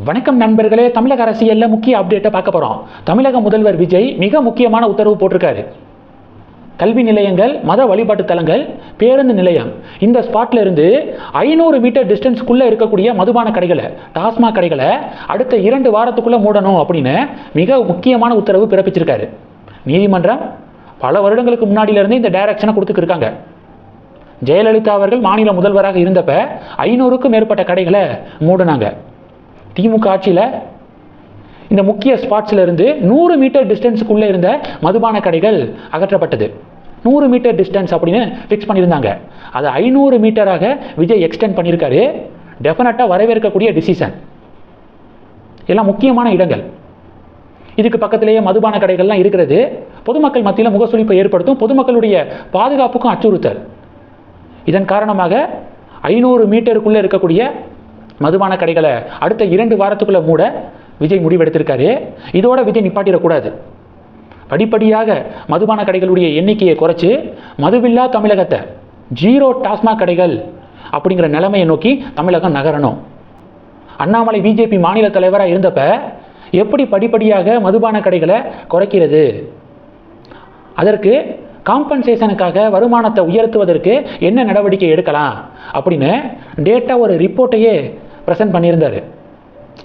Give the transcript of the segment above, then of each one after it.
வணக்கம் நண்பர்களே, தமிழக அரசியல்ல முக்கிய அப்டேட்டை பார்க்க போறோம். தமிழக முதல்வர் விஜய் மிக முக்கியமான உத்தரவு போட்டிருக்காரு. கல்வி நிலையங்கள், மத வழிபாட்டு தலங்கள், பேருந்து நிலையம் இந்த ஸ்பாட்ல இருந்து 500 மீட்டர் டிஸ்டன்ஸ்க்குள்ள இருக்கக்கூடிய மதுபான கடைகளை, டாஸ்மாக் கடைகளை அடுத்த 2 வாரத்துக்குள்ள மூடணும் அப்படின்னு மிக முக்கியமான உத்தரவு பிறப்பிச்சிருக்காரு. நீதிமன்றம் பல வருடங்களுக்கு முன்னாடியிலிருந்து இந்த டைரக்ஷனை கொடுத்துருக்காங்க. ஜெயலலிதா அவர்கள் மாநில முதல்வராக இருந்தப்ப 500க்கும் மேற்பட்ட கடைகளை மூடினாங்க. திமுக ஆட்சியில் இந்த முக்கிய ஸ்பாட்ஸ்ல இருந்து 100 மீட்டர் டிஸ்டன்ஸுக்குள்ளே இருந்த மதுபான கடைகள் அகற்றப்பட்டது. 100 மீட்டர் டிஸ்டன்ஸ் அப்படின்னு ஃபிக்ஸ் பண்ணியிருந்தாங்க. அதை 500 மீட்டராக விஜய் எக்ஸ்டெண்ட் பண்ணியிருக்காரு. டெஃபினட்டாக வரவேற்கக்கூடிய டிசிஷன். எல்லாம் முக்கியமான இடங்கள். இதுக்கு பக்கத்திலேயே மதுபான கடைகள்லாம் இருக்கிறது. பொதுமக்கள் மத்தியில் முகசுளிப்பை ஏற்படுத்தும், பொதுமக்களுடைய பாதுகாப்புக்கும் அச்சுறுத்தல். இதன் காரணமாக 500 மீட்டருக்குள்ளே இருக்கக்கூடிய மதுபான கடைகளை அடுத்த 2 வாரத்துக்குள்ள மூட விஜய் முடிவெடுத்திருக்காரு. இதோட விஜய் நிப்பாட்டிடக்கூடாது. படிப்படியாக மதுபான கடைகளுடைய எண்ணிக்கையை குறைச்சு மதுவில்லா தமிழகத்தை, 0 டாஸ்மாக் கடைகள் அப்படிங்கிற நிலைமையை நோக்கி தமிழகம் நகரணும். அண்ணாமலை பிஜேபி மாநில தலைவராக இருந்தப்ப எப்படி படிப்படியாக மதுபான கடைகளை குறைக்கிறது, அதற்கு காம்பன்சேஷனுக்காக வருமானத்தை உயர்த்துவதற்கு என்ன நடவடிக்கை எடுக்கலாம் அப்படின்னு டேட்டா ஒரு ரிப்போர்ட்டையே ப்ரெசென்ட் பண்ணியிருந்தார்.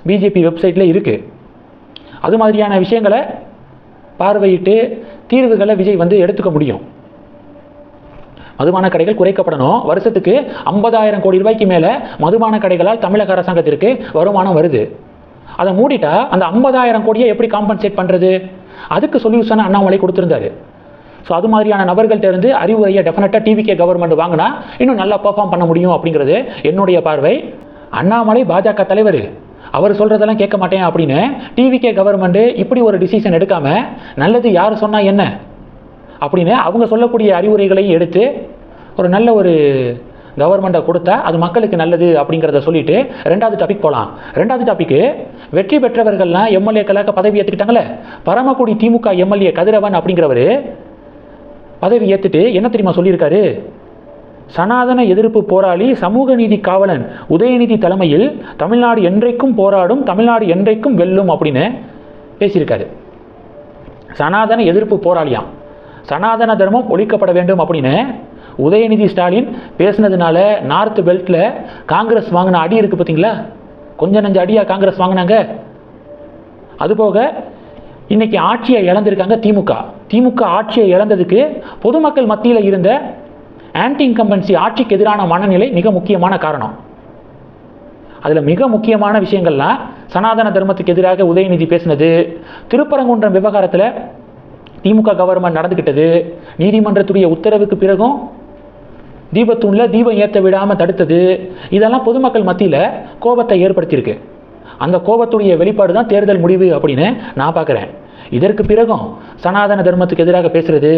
பிஜேபி வெப்சைட்டில் இருக்குது. அது மாதிரியான விஷயங்களை பார்வையிட்டு தீர்வுகளை விஜய் எடுத்துக்க முடியும். மதுபான கடைகள் குறைக்கப்படணும். வருஷத்துக்கு 50,000 கோடி ரூபாய்க்கு மேலே மதுபான கடைகளால் தமிழக அரசாங்கத்திற்கு வருமானம் வருது. அதை மூடிட்டா அந்த 50,000 கோடியை எப்படி காம்பன்சேட் பண்ணுறது? அதுக்கு சொல்யூஷனை அண்ணாமலை கொடுத்துருந்தாரு. ஸோ அது மாதிரியான நபர்கள்ட்ட இருந்து அறிவுரையை டெஃபினட்டாக டிவிகே கவர்மெண்ட் வாங்கினா இன்னும் நல்லா பெர்ஃபார்ம் பண்ண முடியும் அப்படிங்கிறது என்னுடைய பார்வை. அண்ணாமலை பாஜக தலைவர், அவர் சொல்கிறதெல்லாம் கேட்க மாட்டேன் அப்படின்னு டிவிகே கவர்மெண்ட்டு இப்படி ஒரு டிசிஷன் எடுக்காமல் நல்லது யார் சொன்னால் என்ன அப்படின்னு அவங்க சொல்லக்கூடிய அறிவுரைகளையும் எடுத்து ஒரு நல்ல ஒரு கவர்மெண்ட்டை கொடுத்தா அது மக்களுக்கு நல்லது அப்படிங்கிறத சொல்லிட்டு 2வது டாபிக் போகலாம். 2வது டாபிக்கு, வெற்றி பெற்றவர்கள்லாம் எம்எல்ஏக்களாக பதவி ஏற்றுக்கிட்டாங்களே. பரமக்குடி திமுக எம்எல்ஏ கதிரவன் அப்படிங்கிறவர் பதவி ஏற்றுட்டு என்ன தெரியுமா சொல்லியிருக்காரு? சனாதன எதிர்ப்பு போராளி, சமூக நீதி காவலன் உதயநிதி தலைமையில் தமிழ்நாடு என்றைக்கும் போராடும், தமிழ்நாடு என்றைக்கும் வெல்லும் அப்படின்னு பேசியிருக்காரு. சனாதன எதிர்ப்பு போராளியாம். சனாதன தர்மம் ஒழிக்கப்பட வேண்டும் அப்படின்னு உதயநிதி ஸ்டாலின் பேசினதுனால நார்த் பெல்ட்டில் காங்கிரஸ் வாங்கின அடி இருக்குது பார்த்தீங்களா? கொஞ்சம் நஞ்ச அடியாக காங்கிரஸ் வாங்கினாங்க. அதுபோக இன்னைக்கு ஆட்சியை இழந்திருக்காங்க திமுக ஆட்சியை இழந்ததுக்கு பொதுமக்கள் மத்தியில் இருந்த ஆன்டி இன்கம்பன்சி, ஆட்சிக்கு எதிரான மனநிலை மிக முக்கியமான காரணம். அதில் மிக முக்கியமான விஷயங்கள்லாம் சனாதன தர்மத்துக்கு எதிராக உதயநிதி பேசினது, திருப்பரங்குன்றம் விவகாரத்தில் திமுக கவர்மெண்ட் நடந்துக்கிட்டது, நீதிமன்றத்துடைய உத்தரவுக்கு பிறகும் தீபத்தூணில் தீபம் ஏற்ற விடாமல் தடுத்தது, இதெல்லாம் பொதுமக்கள் மத்தியில் கோபத்தை ஏற்படுத்தியிருக்கு. அந்த கோபத்துடைய வெளிப்பாடு தான் தேர்தல் முடிவு அப்படின்னு நான் பார்க்குறேன். இதற்கு பிறகும் சனாதன தர்மத்துக்கு எதிராக பேசுகிறது,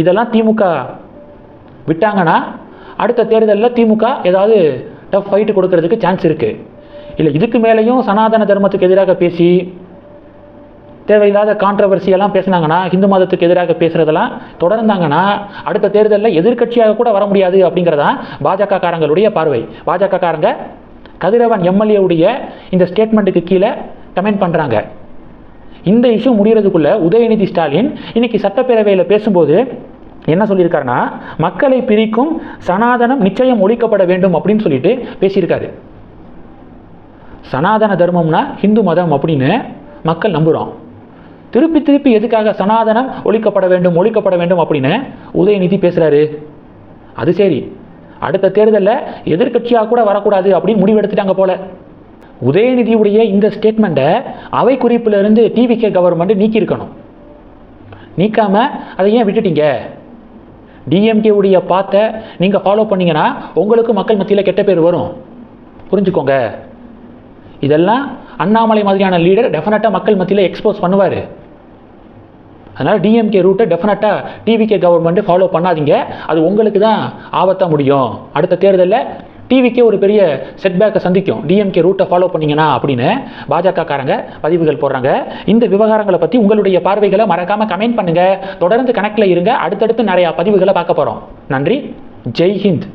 இதெல்லாம் திமுக விட்டாங்கன்னா அடுத்த தேர்தலில் திமுக ஏதாவது டஃப் ஃபைட்டு கொடுக்கறதுக்கு சான்ஸ் இருக்குது. இல்லை இதுக்கு மேலேயும் சனாதன தர்மத்துக்கு எதிராக பேசி தேவையில்லாத கான்ட்ரவர்சியெல்லாம் பேசினாங்கன்னா, ஹிந்து மதத்துக்கு எதிராக பேசுகிறதெல்லாம் தொடர்ந்தாங்கன்னா அடுத்த தேர்தலில் எதிர்கட்சியாக கூட வர முடியாது அப்படிங்கிறதான் பாஜக காரங்களுடைய பார்வை. பாஜக காரங்க கதிரவன் எம்எல்ஏவுடைய இந்த ஸ்டேட்மெண்ட்டுக்கு கீழே கமெண்ட் பண்ணுறாங்க. இந்த இஷ்யூ முடிகிறதுக்குள்ள உதயநிதி ஸ்டாலின் இன்னைக்கு சட்டப்பேரவையில் பேசும்போது என்ன சொல்லியிருக்காருன்னா, மக்களை பிரிக்கும் சனாதனம் நிச்சயம் ஒழிக்கப்பட வேண்டும் அப்படின்னு சொல்லிட்டு பேசியிருக்காரு. சனாதன தர்மம்னா ஹிந்து மதம் அப்படின்னு மக்கள் நம்புகிறோம். திருப்பி எதுக்காக சனாதனம் ஒழிக்கப்பட வேண்டும் அப்படின்னு உதயநிதி பேசுகிறாரு? அது சரி, அடுத்த தேர்தலில் எதிர்கட்சியாக கூட வரக்கூடாது அப்படின்னு முடிவெடுத்துட்டாங்க போல. உதயநிதியுடைய இந்த ஸ்டேட்மெண்ட்டை அவை குறிப்பிலிருந்து டிவிகே கவர்மெண்ட் நீக்கியிருக்கணும். நீக்காமல் அதை ஏன் விட்டுட்டீங்க? டிஎம்கே உடைய பாத்தை நீங்கள் ஃபாலோ பண்ணிங்கன்னா உங்களுக்கு மக்கள் மத்தியில் கெட்ட பேர் வரும், புரிஞ்சுக்கோங்க. இதெல்லாம் அண்ணாமலை மாதிரியான லீடர் டெஃபினட்டாக மக்கள் மத்தியில் எக்ஸ்போஸ் பண்ணுவார். அதனால் டிஎம்கே ரூட்டை டெஃபினட்டாக டிவிகே கவர்மெண்ட்டு ஃபாலோ பண்ணாதீங்க, அது உங்களுக்கு தான் ஆபத்தாக முடியும். அடுத்த தேர்தலில் டிவிக்கே ஒரு பெரிய செட்பேக்கை சந்திக்கும் டிஎம்கே ரூட்டை ஃபாலோ பண்ணிங்கன்னா அப்படின்னு பாஜக காரங்க பதிவுகள் போடுறாங்க. இந்த விவகாரங்களை பற்றி உங்களுடைய பார்வைகளை மறக்காமல் கமெண்ட் பண்ணுங்கள். தொடர்ந்து கனெக்டில் இருங்க. அடுத்தடுத்து நிறையா பதிவுகளை பார்க்க போகிறோம். நன்றி. ஜெய் ஹிந்த்.